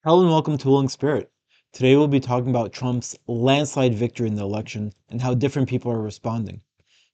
Hello and welcome to Willing Spirit. Today we'll be talking about Trump's landslide victory in the election and how different people are responding.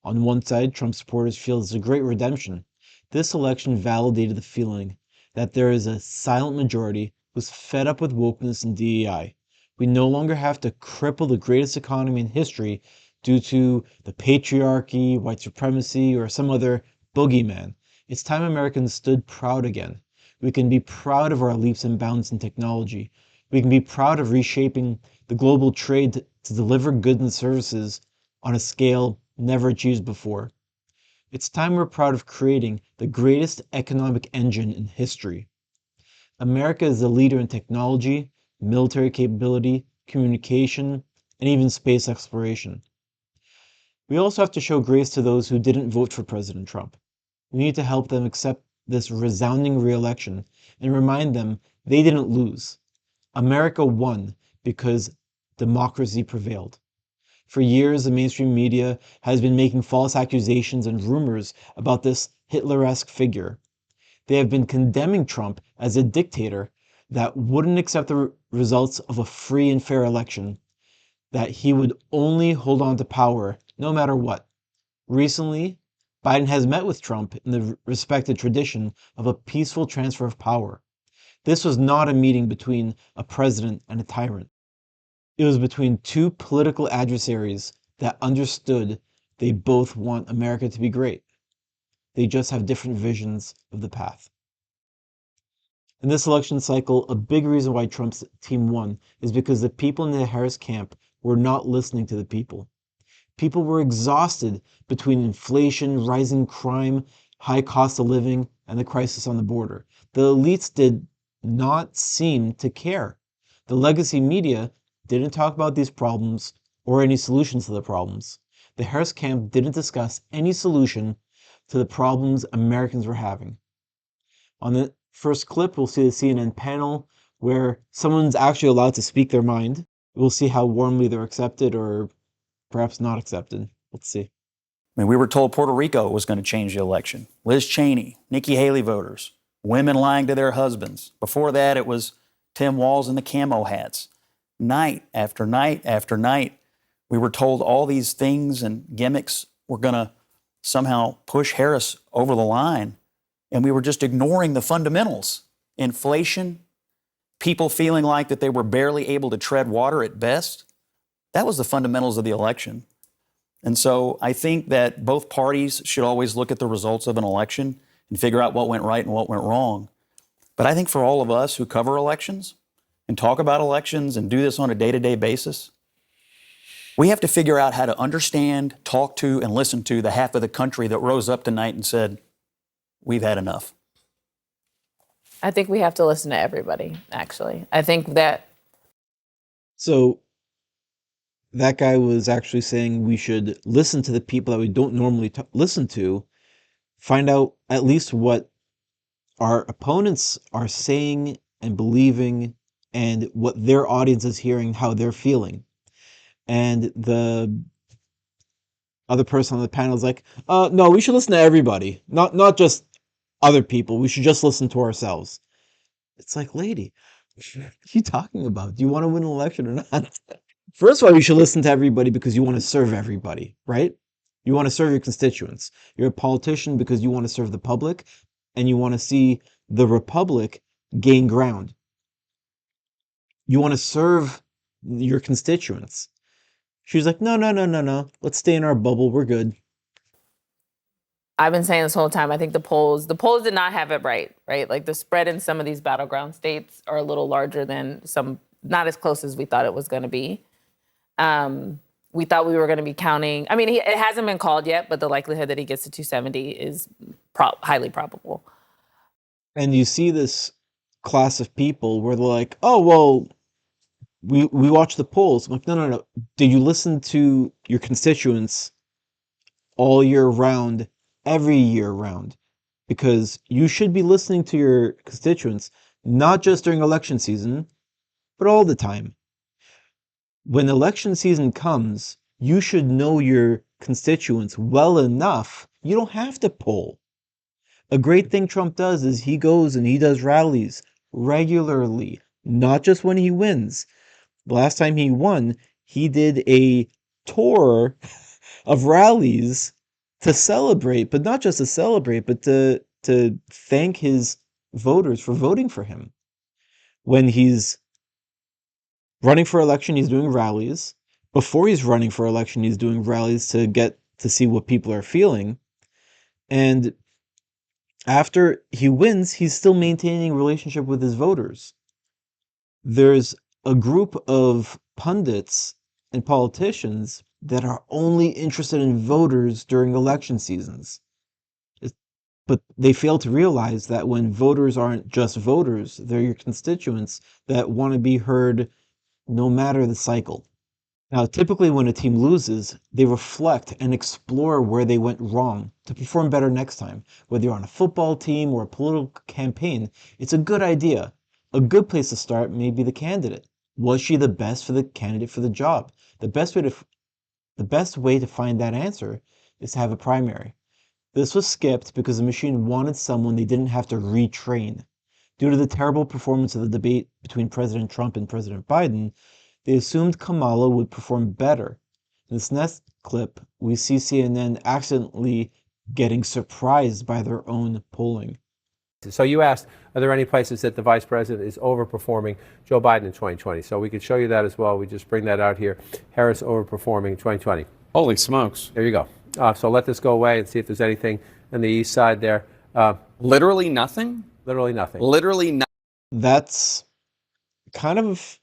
On one side, Trump supporters feel it's a great redemption. This election validated the feeling that there is a silent majority who's fed up with wokeness and DEI. We no longer have to cripple the greatest economy in history due to the patriarchy, white supremacy, or some other boogeyman. It's time Americans stood proud again. We can be proud of our leaps and bounds in technology. We can be proud of reshaping the global trade to deliver goods and services on a scale never achieved before. It's time we're proud of creating the greatest economic engine in history. America is a leader in technology, military capability, communication, and even space exploration. We also have to show grace to those who didn't vote for President Trump. We need to help them accept this resounding re-election and remind them they didn't lose. America won because democracy prevailed. For years, the mainstream media has been making false accusations and rumors about this Hitler-esque figure. They have been condemning Trump as a dictator that wouldn't accept the results of a free and fair election, that he would only hold on to power no matter what. Recently, Biden has met with Trump in the respected tradition of a peaceful transfer of power. This was not a meeting between a president and a tyrant. It was between two political adversaries that understood they both want America to be great. They just have different visions of the path. In this election cycle, a big reason why Trump's team won is because the people in the Harris camp were not listening to the people. People were exhausted between inflation, rising crime, high cost of living, and the crisis on the border. The elites did not seem to care. The legacy media didn't talk about these problems or any solutions to the problems. The Harris camp didn't discuss any solution to the problems Americans were having. On the first clip, we'll see the CNN panel where someone's actually allowed to speak their mind. We'll see how warmly they're accepted or perhaps not accepted. Let's see. I mean, we were told Puerto Rico was going to change the election. Liz Cheney, Nikki Haley voters, women lying to their husbands. Before that, it was Tim Walz and the camo hats. Night after night after night, we were told all these things and gimmicks were going to somehow push Harris over the line. And we were just ignoring the fundamentals. Inflation, people feeling like that they were barely able to tread water at best. That was the fundamentals of the election. And so I think that both parties should always look at the results of an election and figure out what went right and what went wrong. But I think for all of us who cover elections and talk about elections and do this on a day-to-day basis, we have to figure out how to understand, talk to, and listen to the half of the country that rose up tonight and said, we've had enough. I think we have to listen to everybody, actually. I think that... So that guy was actually saying we should listen to the people that we don't normally listen to, find out at least what our opponents are saying and believing and what their audience is hearing, how they're feeling. And the other person on the panel is like, no, we should listen to everybody, not just other people. We should just listen to ourselves. It's like, lady, what are you talking about? Do you want to win an election or not? First of all, you should listen to everybody because you want to serve everybody, right? You want to serve your constituents. You're a politician because you want to serve the public and you want to see the republic gain ground. You want to serve your constituents. She was like, no. Let's stay in our bubble. We're good. I've been saying this whole time, I think the polls did not have it right? Like the spread in some of these battleground states are a little larger than some, not as close as we thought it was going to be. We thought we were going to be counting. I mean, it hasn't been called yet, but the likelihood that he gets to 270 is highly probable. And you see this class of people where they're like, oh, well, we watch the polls. I'm like, no. Did you listen to your constituents all year round, every year round? Because you should be listening to your constituents, not just during election season, but all the time. When election season comes, you should know your constituents well enough. You don't have to poll. A great thing Trump does is he goes and he does rallies regularly, not just when he wins. The last time he won, he did a tour of rallies to celebrate, but not just to celebrate, but to thank his voters for voting for him. When he's running for election, he's doing rallies. Before he's running for election, he's doing rallies to get to see what people are feeling. And after he wins, he's still maintaining a relationship with his voters. There's a group of pundits and politicians that are only interested in voters during election seasons. But they fail to realize that when voters aren't just voters, they're your constituents that want to be heard no matter the cycle. Now, typically when a team loses, they reflect and explore where they went wrong to perform better next time. Whether you're on a football team or a political campaign, it's a good idea. A good place to start may be the candidate. Was she the best for the candidate for the job? The best way to find that answer is to have a primary. This was skipped because the machine wanted someone they didn't have to retrain. Due to the terrible performance of the debate between President Trump and President Biden, they assumed Kamala would perform better. In this next clip, we see CNN accidentally getting surprised by their own polling. So you asked, are there any places that the vice president is overperforming Joe Biden in 2020? So we could show you that as well. We just bring that out here. Harris overperforming in 2020. Holy smokes. There you go. So let this go away and see if there's anything on the east side there. Literally nothing? Literally nothing. Literally nothing. That's kind of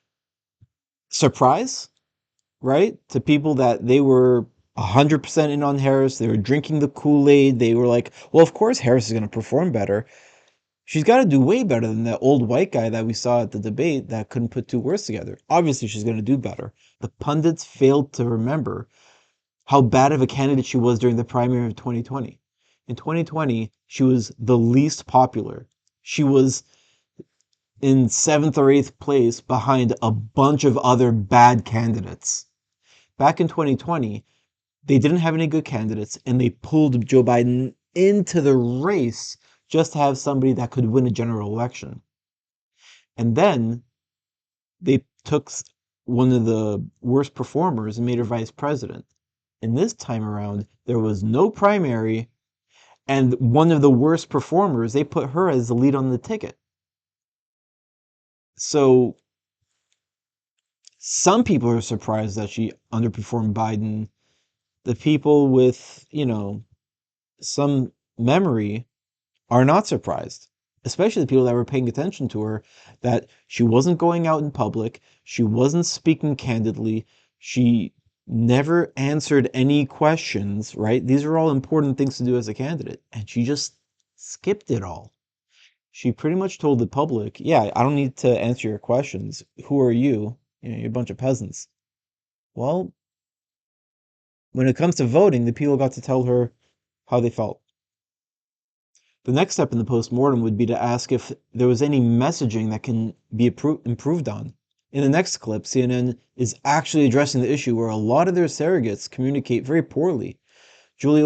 surprise, right? To people that they were 100% in on Harris. They were drinking the Kool-Aid. They were like, well, of course Harris is going to perform better. She's got to do way better than that old white guy that we saw at the debate that couldn't put two words together. Obviously, she's going to do better. The pundits failed to remember how bad of a candidate she was during the primary of 2020. In 2020, she was the least popular. She was in 7th or 8th place behind a bunch of other bad candidates. Back in 2020, they didn't have any good candidates, and they pulled Joe Biden into the race just to have somebody that could win a general election. And then they took one of the worst performers and made her vice president. And this time around, there was no primary, and one of the worst performers, they put her as the lead on the ticket. So some people are surprised that she underperformed Biden. The people with, some memory are not surprised, especially the people that were paying attention to her, that she wasn't going out in public, she wasn't speaking candidly, she never answered any questions, right? These are all important things to do as a candidate, and she just skipped it all. She pretty much told the public, yeah, I don't need to answer your questions. Who are you? You're a bunch of peasants. Well, when it comes to voting, the people got to tell her how they felt. The next step in the postmortem would be to ask if there was any messaging that can be improved on. In the next clip, CNN is actually addressing the issue where a lot of their surrogates communicate very poorly. Julie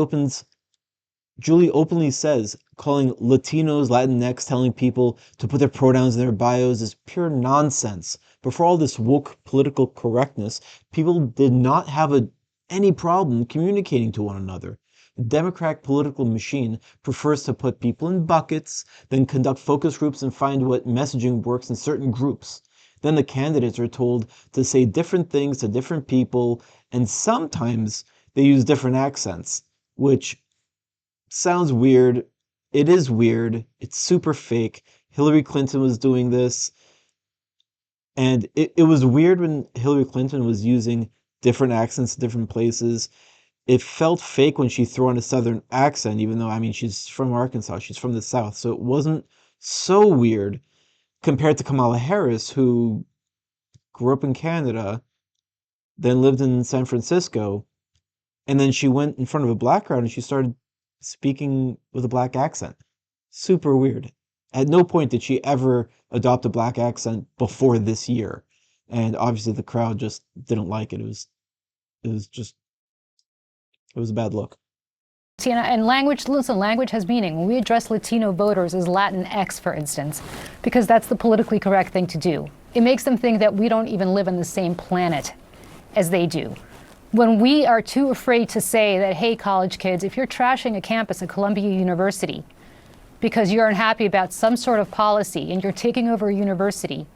openly says calling Latinos, Latinx, telling people to put their pronouns in their bios is pure nonsense. Before all this woke political correctness, people did not have any problem communicating to one another. The Democratic political machine prefers to put people in buckets, then conduct focus groups and find what messaging works in certain groups. Then the candidates are told to say different things to different people, and sometimes they use different accents, which sounds weird. It is weird. It's super fake. Hillary Clinton was doing this, and it was weird when Hillary Clinton was using different accents in different places. It felt fake when she threw on a Southern accent, even though, she's from Arkansas. She's from the South. So it wasn't so weird compared to Kamala Harris, who grew up in Canada, then lived in San Francisco, and then she went in front of a black crowd and she started speaking with a black accent. Super weird. At no point did she ever adopt a black accent before this year. And obviously the crowd just didn't like it. It was a bad look. Tina, and language has meaning. When we address Latino voters as Latinx, for instance, because that's the politically correct thing to do. It makes them think that we don't even live on the same planet as they do. When we are too afraid to say that, hey, college kids, if you're trashing a campus at Columbia University because you're unhappy about some sort of policy and you're taking over a university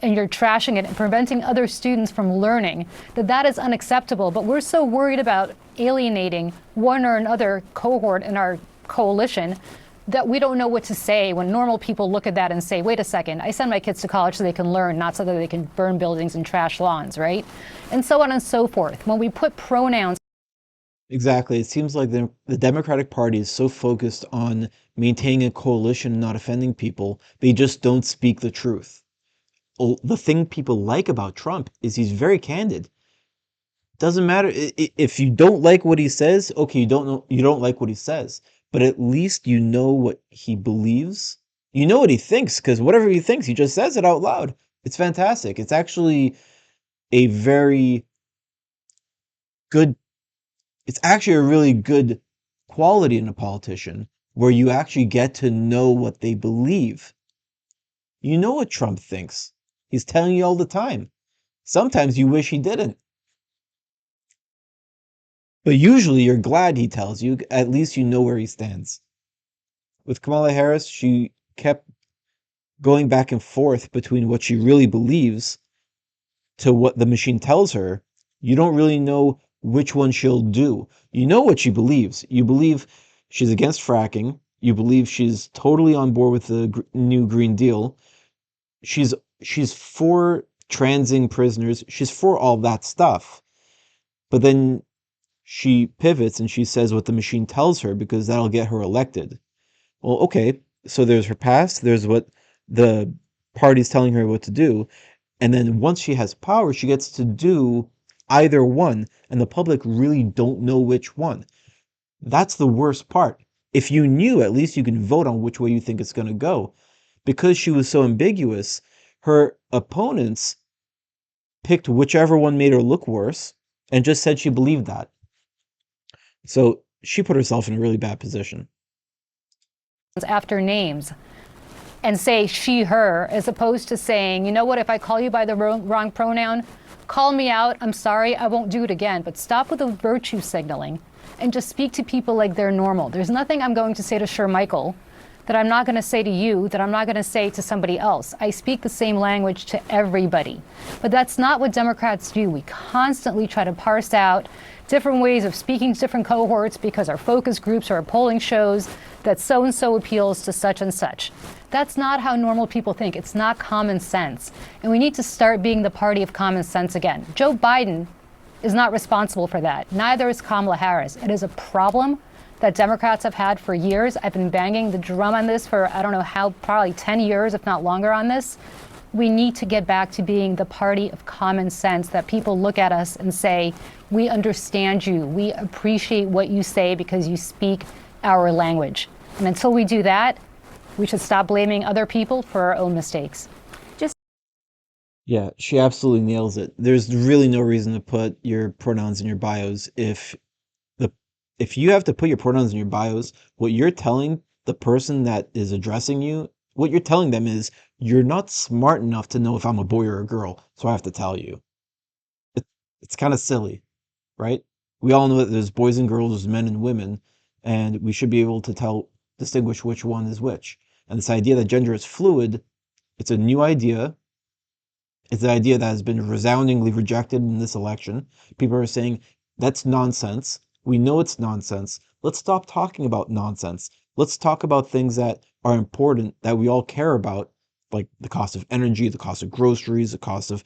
and you're trashing it and preventing other students from learning, that is unacceptable. But we're so worried about alienating one or another cohort in our coalition that we don't know what to say when normal people look at that and say, wait a second, I send my kids to college so they can learn, not so that they can burn buildings and trash lawns, right? And so on and so forth. When we put pronouns. Exactly. It seems like the Democratic Party is so focused on maintaining a coalition and not offending people, they just don't speak the truth. The thing people like about Trump is he's very candid. Doesn't matter if you don't like what he says, okay, you don't like what he says, but at least you know what he believes. You know what he thinks, because whatever he thinks, he just says it out loud. It's fantastic. It's actually a very good, it's actually a really good quality in a politician where you actually get to know what they believe. You know what Trump thinks. He's telling you all the time. Sometimes you wish he didn't. But usually you're glad he tells you, at least you know where he stands. With Kamala Harris, she kept going back and forth between what she really believes to what the machine tells her. You don't really know which one she'll do. You know what she believes. You believe she's against fracking. You believe she's totally on board with the new Green Deal. She's for transing prisoners. She's for all that stuff. But then she pivots and she says what the machine tells her because that'll get her elected. Well, okay, so there's her past, there's what the party's telling her what to do, and then once she has power, she gets to do either one, and the public really don't know which one. That's the worst part. If you knew, at least you can vote on which way you think it's going to go. Because she was so ambiguous, her opponents picked whichever one made her look worse and just said she believed that. So she put herself in a really bad position. After names and say she, her, as opposed to saying, you know what, if I call you by the wrong pronoun, call me out, I'm sorry, I won't do it again. But stop with the virtue signaling and just speak to people like they're normal. There's nothing I'm going to say to Shermichael that I'm not going to say to you, that I'm not going to say to somebody else. I speak the same language to everybody. But that's not what Democrats do. We constantly try to parse out different ways of speaking to different cohorts because our focus groups or our polling shows that so-and-so appeals to such and such. That's not how normal people think. It's not common sense. And we need to start being the party of common sense again. Joe Biden is not responsible for that. Neither is Kamala Harris. It is a problem that Democrats have had for years. I've been banging the drum on this for, I don't know how, probably 10 years, if not longer on this. We need to get back to being the party of common sense, that people look at us and say, we understand you. We appreciate what you say because you speak our language. And until we do that, we should stop blaming other people for our own mistakes. Yeah, she absolutely nails it. There's really no reason to put your pronouns in your bios if you have to put your pronouns in your bios, what you're telling the person that is addressing you, what you're telling them is, you're not smart enough to know if I'm a boy or a girl, so I have to tell you. It's kind of silly, right? We all know that there's boys and girls, there's men and women, and we should be able to distinguish which one is which. And this idea that gender is fluid, it's a new idea. It's an idea that has been resoundingly rejected in this election. People are saying, that's nonsense. We know it's nonsense. Let's stop talking about nonsense. Let's talk about things that are important, that we all care about, like the cost of energy, the cost of groceries, the cost of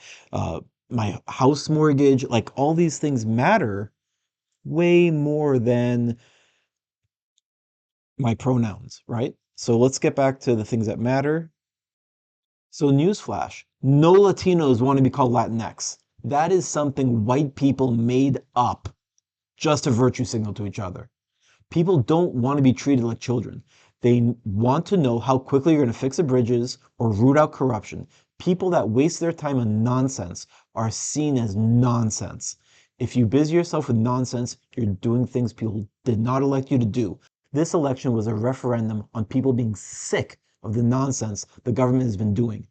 my house mortgage. Like, all these things matter way more than my pronouns, right? So let's get back to the things that matter. So newsflash, no Latinos want to be called Latinx. That is something white people made up just to virtue signal to each other. People don't want to be treated like children. They want to know how quickly you're going to fix the bridges or root out corruption. People that waste their time on nonsense are seen as nonsense. If you busy yourself with nonsense, you're doing things people did not elect you to do. This election was a referendum on people being sick of the nonsense the government has been doing.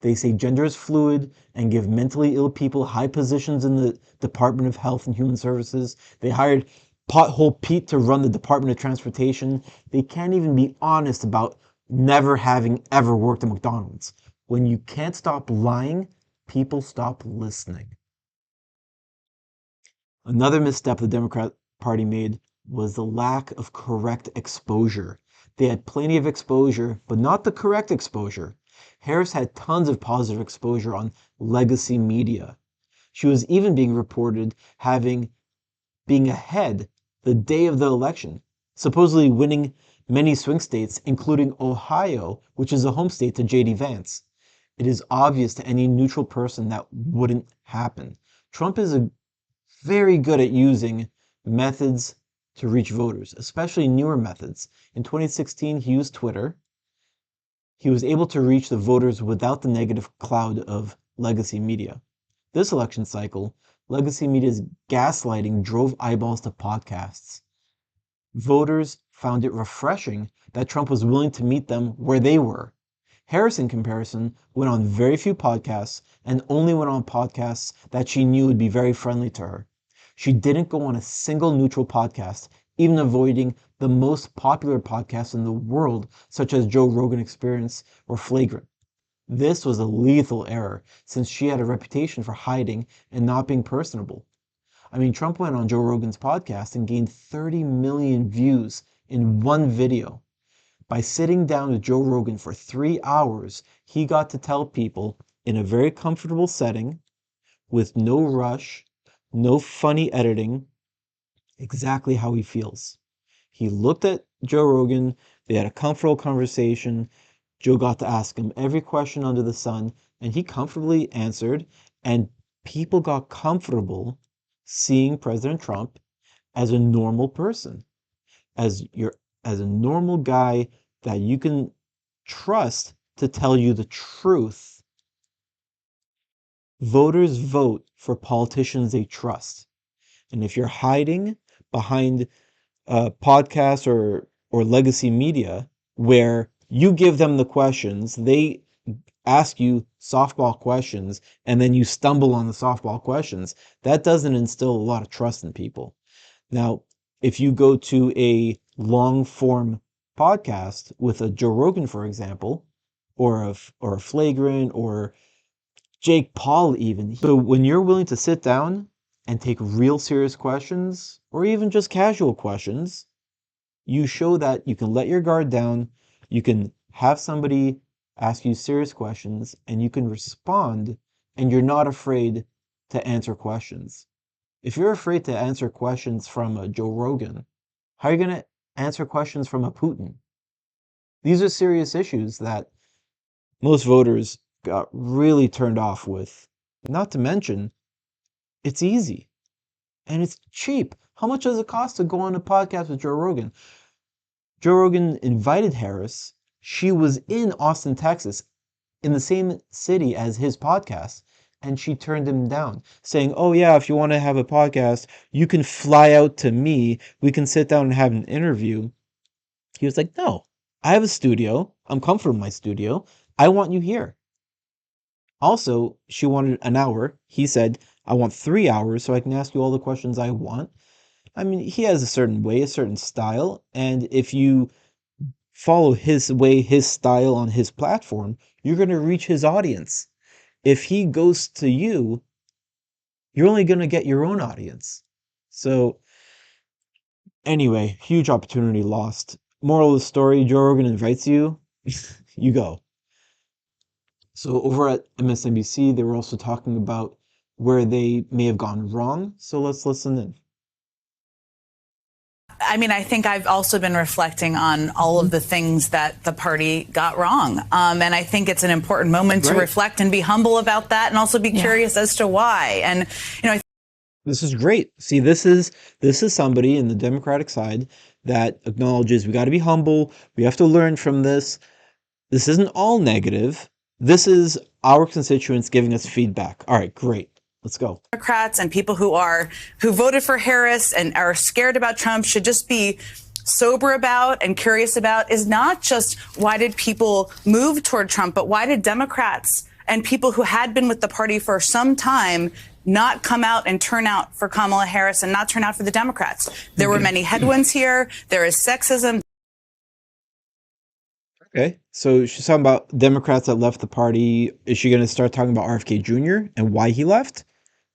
They say gender is fluid and give mentally ill people high positions in the Department of Health and Human Services. They hired Pothole Pete to run the Department of Transportation. They can't even be honest about never having ever worked at McDonald's. When you can't stop lying, people stop listening. Another misstep the Democrat Party made was the lack of correct exposure. They had plenty of exposure, but not the correct exposure. Harris had tons of positive exposure on legacy media. She was even being reported being ahead the day of the election, supposedly winning many swing states, including Ohio, which is a home state to J.D. Vance. It is obvious to any neutral person that wouldn't happen. Trump is very good at using methods to reach voters, especially newer methods. In 2016, he used Twitter. He was able to reach the voters without the negative cloud of legacy media. This election cycle, legacy media's gaslighting drove eyeballs to podcasts. Voters found it refreshing that Trump was willing to meet them where they were. Harris, in comparison, went on very few podcasts and only went on podcasts that she knew would be very friendly to her. She didn't go on a single neutral podcast, even avoiding the most popular podcasts in the world, such as Joe Rogan Experience or Flagrant. This was a lethal error, since she had a reputation for hiding and not being personable. I mean, Trump went on Joe Rogan's podcast and gained 30 million views in one video. By sitting down with Joe Rogan for 3 hours, he got to tell people in a very comfortable setting, with no rush, no funny editing, exactly how he feels. He looked at Joe Rogan, they had a comfortable conversation, Joe got to ask him every question under the sun, and he comfortably answered, and people got comfortable seeing President Trump as a normal person, as a normal guy that you can trust to tell you the truth. Voters vote for politicians they trust. And if you're hiding behind podcasts or legacy media where you give them the questions, they ask you softball questions, and then you stumble on the softball questions, that doesn't instill a lot of trust in people. Now, if you go to a long-form podcast with a Joe Rogan, for example, or a Flagrant, or Jake Paul even. So when you're willing to sit down and take real serious questions, or even just casual questions, you show that you can let your guard down, you can have somebody ask you serious questions, and you can respond, and you're not afraid to answer questions. If you're afraid to answer questions from a Joe Rogan, how are you going to answer questions from a Putin? These are serious issues that most voters got really turned off with. Not to mention, it's easy and it's cheap. How much does it cost to go on a podcast with Joe Rogan? Joe Rogan invited Harris. She was in Austin, Texas, in the same city as his podcast, and she turned him down, saying, oh yeah, if you want to have a podcast, you can fly out to me. We can sit down and have an interview. He was like, no, I have a studio. I'm comfortable in my studio. I want you here. Also, she wanted an hour. He said, I want 3 hours so I can ask you all the questions I want. I mean, he has a certain way, a certain style, and if you follow his way, his style on his platform, you're going to reach his audience. If he goes to you, you're only going to get your own audience. So, anyway, huge opportunity lost. Moral of the story, Joe Rogan invites you, you go. So over at MSNBC, they were also talking about where they may have gone wrong. So let's listen in. I mean, I think I've also been reflecting on all of the things that the party got wrong. And I think it's an important moment to reflect and be humble about that, and also be curious as to why. And, you know, this is great. See, this is somebody in the Democratic side that acknowledges we got to be humble. We have to learn from this. This isn't all negative. This is our constituents giving us feedback. All right, great. Let's go. Democrats and people who voted for Harris and are scared about Trump should just be sober about and curious about is not just why did people move toward Trump, but why did Democrats and people who had been with the party for some time not come out and turn out for Kamala Harris and not turn out for the Democrats. There were many headwinds here. There is sexism. Okay, so she's talking about Democrats that left the party. Is she going to start talking about RFK Jr. and why he left?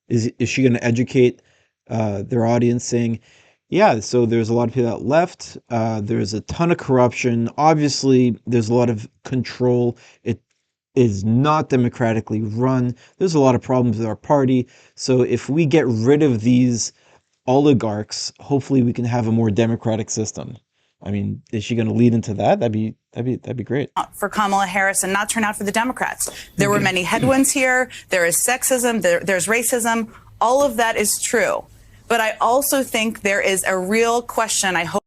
Is she going to educate their audience saying, yeah, so there's a lot of people that left. There's a ton of corruption. Obviously, there's a lot of control. It is not democratically run. There's a lot of problems with our party. So if we get rid of these oligarchs, hopefully we can have a more democratic system. I mean, is she going to lead into that? That'd be great. For Kamala Harris and not turn out for the Democrats. There were many headwinds here. There is sexism. There's racism. All of that is true. But I also think there is a real question. I hope.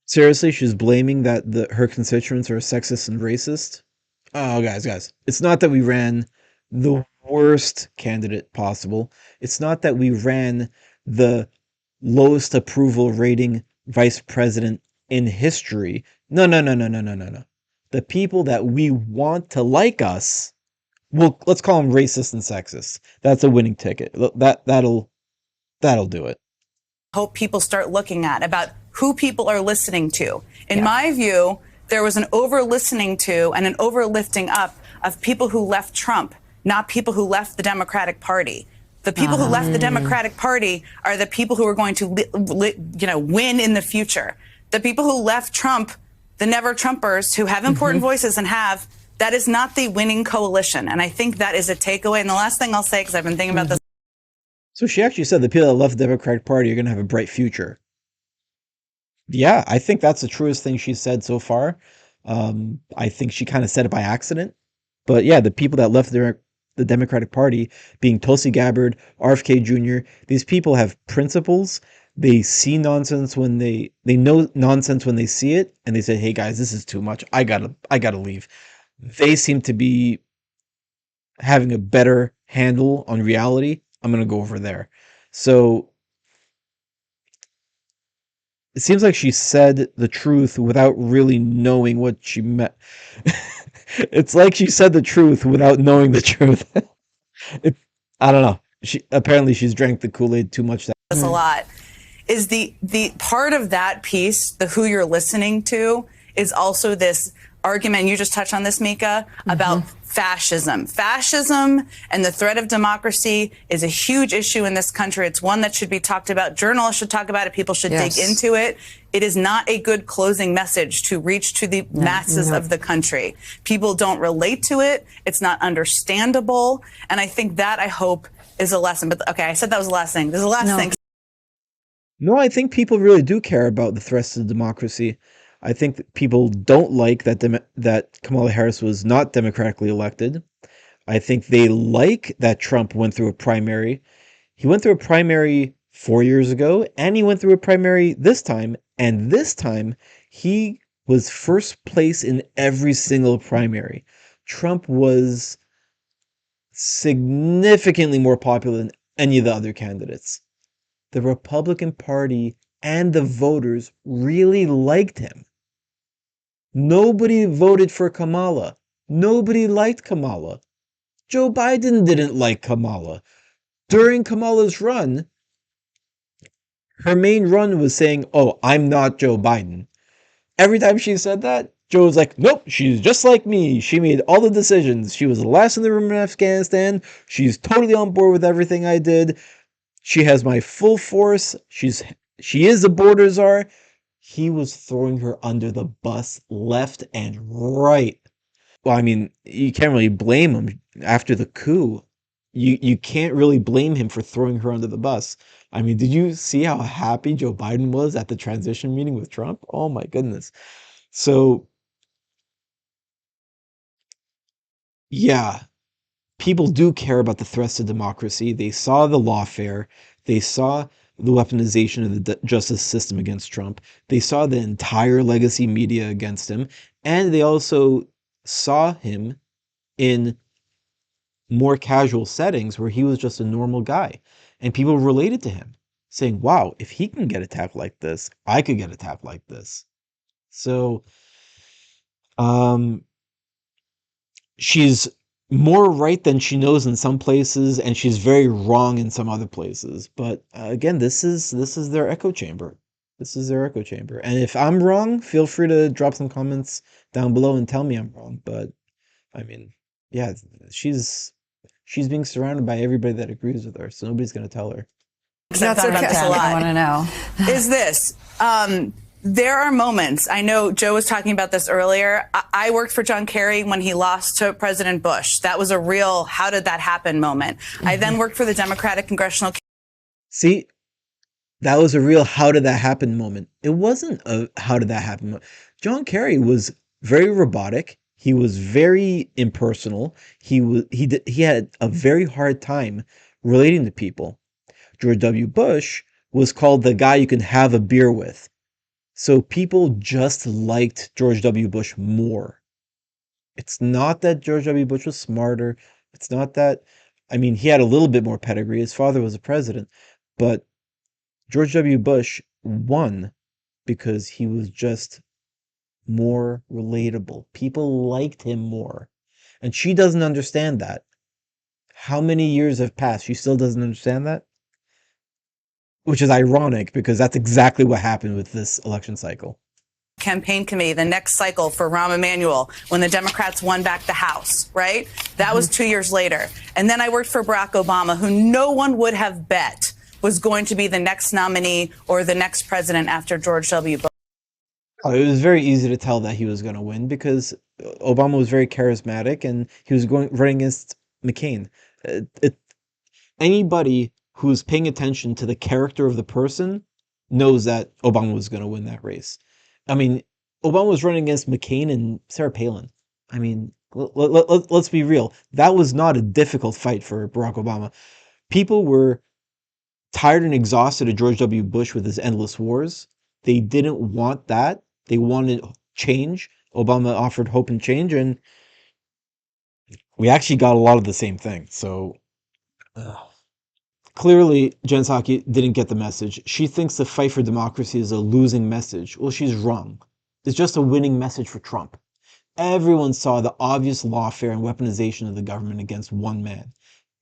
Seriously, she's blaming that her constituents are sexist and racist. Oh, guys, it's not that we ran the worst candidate possible. It's not that we ran the lowest approval rating vice president in history. No. The people that we want to like us, well, let's call them racist and sexist. That's a winning ticket. That'll do it. Hope people start looking at about who people are listening to. In my view, there was an over listening to and an over lifting up of people who left Trump, not people who left the Democratic Party. The people who left the Democratic Party are the people who are going to, win in the future. The people who left Trump, the never Trumpers who have important voices and that is not the winning coalition. And I think that is a takeaway. And the last thing I'll say, because I've been thinking about this. So she actually said the people that left the Democratic Party are going to have a bright future. Yeah, I think that's the truest thing she said so far. I think she kind of said it by accident. But yeah, the people that left the Democratic Party, being Tulsi Gabbard, RFK Jr., these people have principles. They see nonsense when they know nonsense when they see it, and they say, "Hey guys, this is too much. I gotta leave." They seem to be having a better handle on reality. I'm gonna go over there. So it seems like she said the truth without really knowing what she meant. It's like she said the truth without knowing the truth. I don't know. She's drank the Kool-Aid too much. A lot is the part of that piece, the who you're listening to, is also this argument. You just touched on this, Mika, about fascism. Fascism and the threat of democracy is a huge issue in this country. It's one that should be talked about. Journalists should talk about it. People should dig into it. It is not a good closing message to reach to the masses of the country. People don't relate to it. It's not understandable. And I think that, I hope, is a lesson. But okay, I said that was the last thing. There's a last thing. No, I think people really do care about the threats to democracy. I think that people don't like that Kamala Harris was not democratically elected. I think they like that Trump went through a primary. He went through a primary 4 years ago, and he went through a primary this time. And this time, he was first place in every single primary. Trump was significantly more popular than any of the other candidates. The Republican Party and the voters really liked him. Nobody voted for Kamala. Nobody liked Kamala. Joe Biden didn't like Kamala. During Kamala's run, her main run was saying, "Oh, I'm not Joe Biden." Every time she said that, Joe was like, "Nope, she's just like me. She made all the decisions. She was the last in the room in Afghanistan. She's totally on board with everything I did. She has my full force. She is a border czar." He was throwing her under the bus left and right. Well, I mean, you can't really blame him after the coup. You can't really blame him for throwing her under the bus. I mean, did you see how happy Joe Biden was at the transition meeting with Trump? Oh my goodness. So, yeah, people do care about the threats to democracy. They saw the lawfare. They saw the weaponization of the justice system against Trump. They saw the entire legacy media against him. And they also saw him in more casual settings where he was just a normal guy. And people related to him, saying, wow, if he can get attacked like this, I could get attacked like this. So, she's more right than she knows in some places, and she's very wrong in some other places. But again, this is their echo chamber. This is their echo chamber. And if I'm wrong, feel free to drop some comments down below and tell me I'm wrong. But I mean, yeah, she's being surrounded by everybody that agrees with her, so nobody's gonna tell her. That's okay. I want to know. Is this? There are moments. I know Joe was talking about this earlier. I worked for John Kerry when he lost to President Bush. That was a real "how did that happen" moment. I then worked for the Democratic Congressional. See, that was a real "how did that happen" moment. It wasn't a "how did that happen" moment. John Kerry was very robotic. He was very impersonal. He had a very hard time relating to people. George W. Bush was called the guy you can have a beer with. So people just liked George W. Bush more. It's not that George W. Bush was smarter. It's not that, I mean, he had a little bit more pedigree. His father was a president. But George W. Bush won because he was just more relatable. People liked him more. And she doesn't understand that. How many years have passed? She still doesn't understand that? Which is ironic because that's exactly what happened with this election cycle. Campaign committee the next cycle for Rahm Emanuel when the Democrats won back the House, right? That was 2 years later. And then I worked for Barack Obama, who no one would have bet was going to be the next nominee or the next president after George W. Bush. It was very easy to tell that he was going to win because Obama was very charismatic and he was running against McCain. Anybody who's paying attention to the character of the person knows that Obama was going to win that race. I mean, Obama was running against McCain and Sarah Palin. I mean, let's be real. That was not a difficult fight for Barack Obama. People were tired and exhausted of George W. Bush with his endless wars. They didn't want that. They wanted change. Obama offered hope and change, and we actually got a lot of the same thing. So clearly, Jen Psaki didn't get the message. She thinks the fight for democracy is a losing message. Well, she's wrong. It's just a winning message for Trump. Everyone saw the obvious lawfare and weaponization of the government against one man.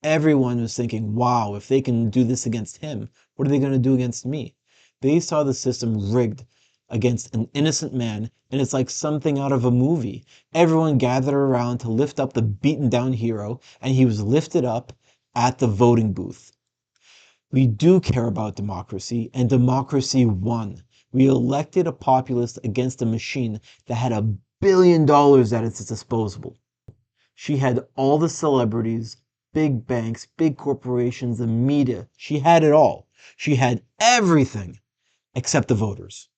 Everyone was thinking, wow, if they can do this against him, what are they going to do against me? They saw the system rigged against an innocent man, and it's like something out of a movie. Everyone gathered around to lift up the beaten down hero, and he was lifted up at the voting booth. We do care about democracy, and democracy won. We elected a populist against a machine that had $1 billion at its disposal. She had all the celebrities, big banks, big corporations, the media. She had it all. She had everything except the voters.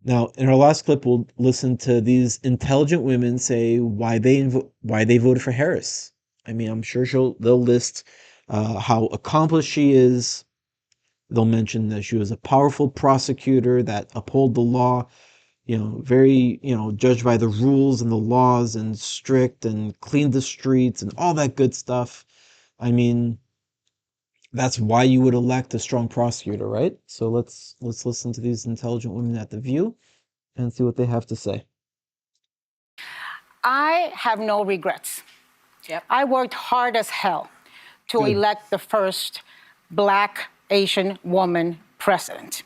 Now, in our last clip, we'll listen to these intelligent women say why they voted for Harris. I mean, I'm sure they'll list how accomplished she is. They'll mention that she was a powerful prosecutor that upheld the law, very, judged by the rules and the laws and strict and cleaned the streets and all that good stuff. I mean, that's why you would elect a strong prosecutor, right? So let's listen to these intelligent women at The View and see what they have to say. I have no regrets. Yep. I worked hard as hell to Good. elect the first Black Asian woman president.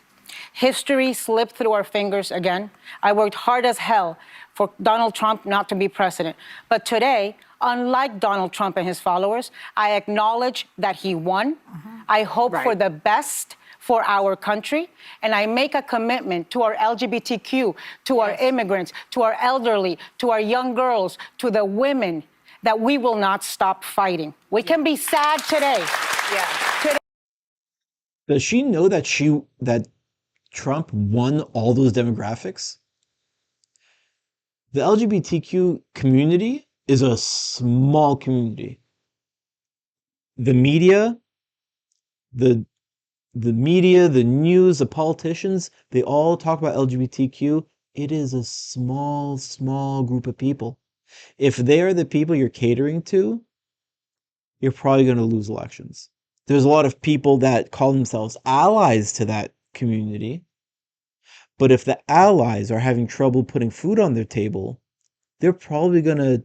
History slipped through our fingers again. I worked hard as hell for Donald Trump not to be president. But today, unlike Donald Trump and his followers, I acknowledge that he won. I hope for the best for our country, and I make a commitment to our LGBTQ, to our immigrants, to our elderly, to our young girls, to the women, that we will not stop fighting. We can be sad today. Yeah. Does she know that Trump won all those demographics? The LGBTQ community is a small community. The media, the news, the politicians, they all talk about LGBTQ. It is a small group of people. If they are the people you're catering to, you're probably going to lose elections. There's a lot of people that call themselves allies to that community. But if the allies are having trouble putting food on their table, they're probably going to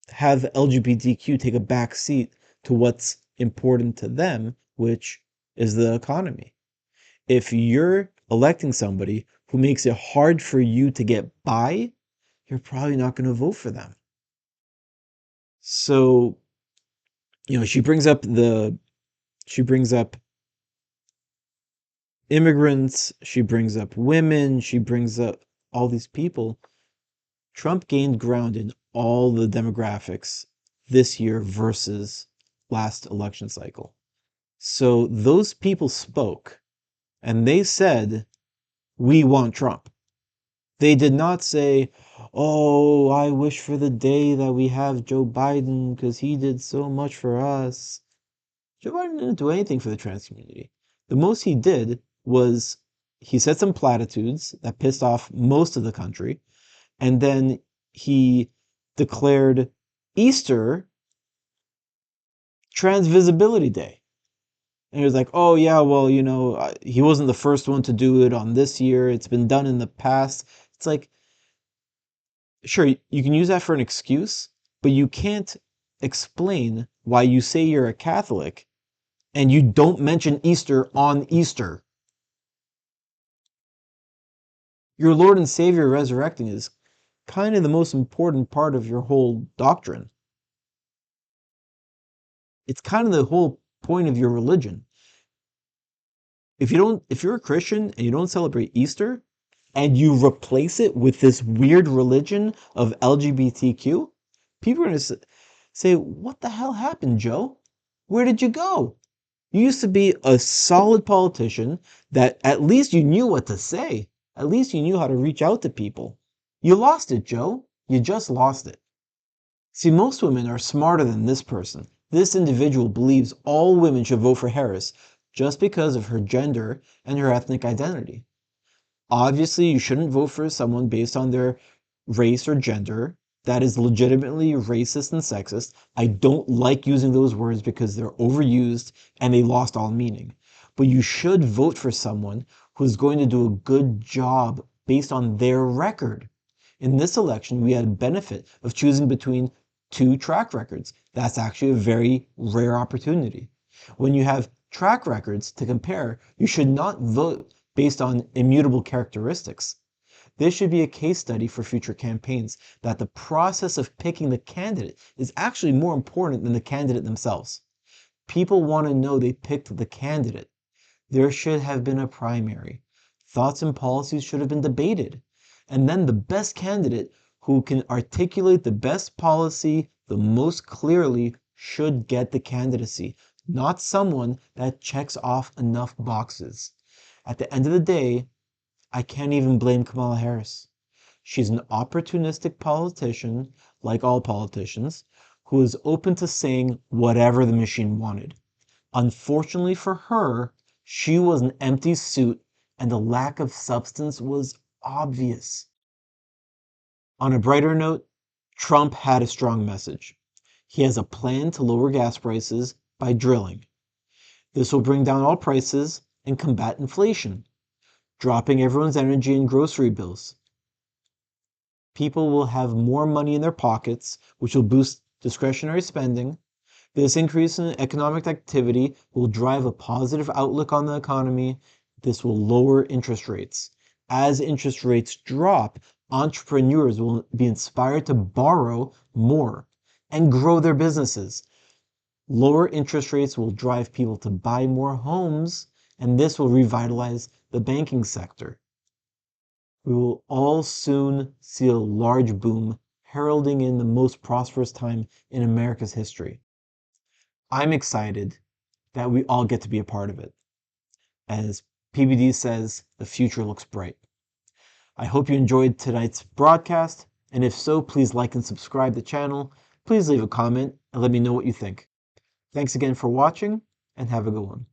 have LGBTQ take a back seat to what's important to them, which is the economy. If you're electing somebody who makes it hard for you to get by, you're probably not going to vote for them. So, she brings up immigrants, she brings up women, she brings up all these people. Trump gained ground in all the demographics this year versus last election cycle. So those people spoke and they said, we want Trump. They did not say, oh, I wish for the day that we have Joe Biden because he did so much for us. Joe Biden didn't do anything for the trans community. The most he did was he said some platitudes that pissed off most of the country, and then he declared Easter Trans Visibility Day. And he was like, oh, yeah, well, he wasn't the first one to do it on this year. It's been done in the past. It's like, sure, you can use that for an excuse, but you can't explain why you say you're a Catholic and you don't mention Easter on Easter. Your Lord and Savior resurrecting is kind of the most important part of your whole doctrine. It's kind of the whole point of your religion. If you're a Christian and you don't celebrate Easter and you replace it with this weird religion of LGBTQ, people are going to say, what the hell happened, Joe? Where did you go? You used to be a solid politician that at least you knew what to say. At least you knew how to reach out to people. You lost it, Joe. You just lost it. See, most women are smarter than this person. This individual believes all women should vote for Harris just because of her gender and her ethnic identity. Obviously, you shouldn't vote for someone based on their race or gender. That is legitimately racist and sexist. I don't like using those words because they're overused and they lost all meaning. But you should vote for someone who's going to do a good job based on their record. In this election, we had a benefit of choosing between two track records. That's actually a very rare opportunity. When you have track records to compare, you should not vote based on immutable characteristics. This should be a case study for future campaigns, that the process of picking the candidate is actually more important than the candidate themselves. People want to know they picked the candidate. There should have been a primary. Thoughts and policies should have been debated. And then the best candidate who can articulate the best policy the most clearly should get the candidacy, not someone that checks off enough boxes. At the end of the day, I can't even blame Kamala Harris. She's an opportunistic politician, like all politicians, who is open to saying whatever the machine wanted. Unfortunately for her, she was an empty suit and the lack of substance was obvious. On a brighter note, Trump had a strong message. He has a plan to lower gas prices by drilling. This will bring down all prices and combat inflation, dropping everyone's energy and grocery bills. People will have more money in their pockets, which will boost discretionary spending. This increase in economic activity will drive a positive outlook on the economy. This will lower interest rates. As interest rates drop, entrepreneurs will be inspired to borrow more and grow their businesses. Lower interest rates will drive people to buy more homes, and this will revitalize the banking sector. We will all soon see a large boom heralding in the most prosperous time in America's history. I'm excited that we all get to be a part of it. As PBD says, the future looks bright. I hope you enjoyed tonight's broadcast, and if so, please like and subscribe the channel. Please leave a comment and let me know what you think. Thanks again for watching, and have a good one.